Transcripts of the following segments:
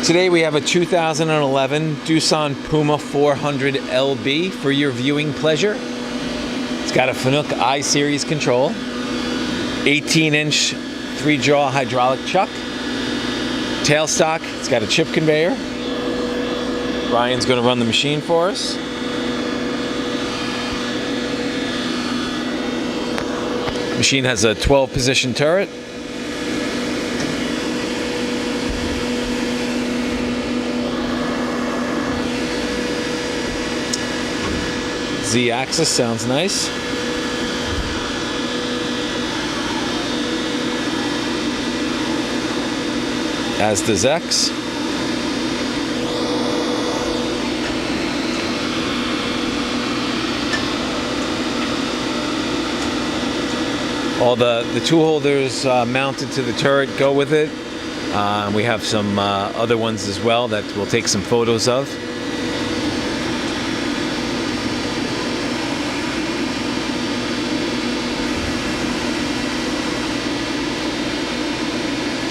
Today we have a 2011 DOOSAN PUMA 400 LB for your viewing pleasure. It's got a Fanuc I-Series control, 18-inch 3-jaw hydraulic chuck, tailstock. It's got a chip conveyor. Ryan's going to run the machine for us. Machine has a 12-position turret. Z-axis sounds nice. As does X. All the tool holders mounted to the turret go with it. We have some other ones as well that we'll take some photos of.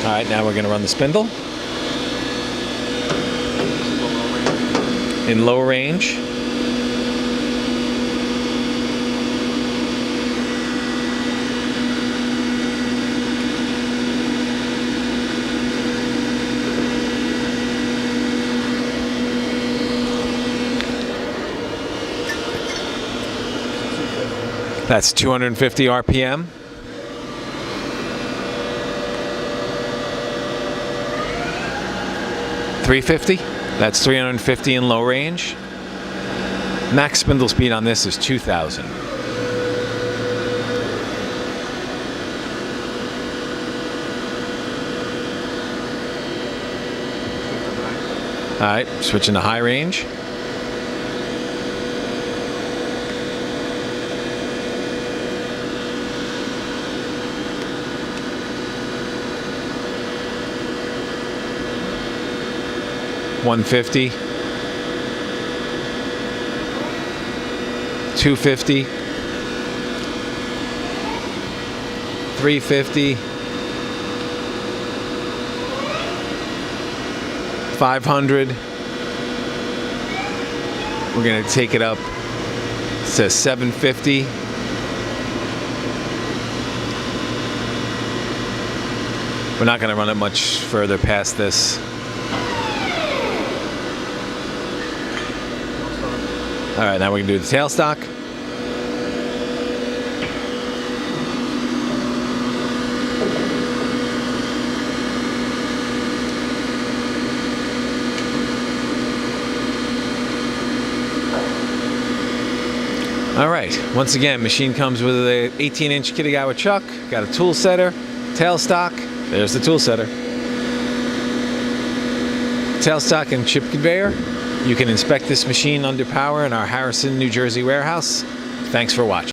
All right, now we're going to run the spindle in low range. That's 250 RPM. .350. That's 350 in low range. Max spindle speed on this is 2,000. All right, switching to high range. $150, $250, $350, $500. We're going to take it up to $750. We're not going to run it much further past this. All right, now we can do the tailstock. All right, once again, machine comes with an 18-inch Kitagawa chuck, got a tool setter, tailstock, there's the tool setter. Tailstock and chip conveyor. You can inspect this machine under power in our Harrison, New Jersey warehouse. Thanks for watching.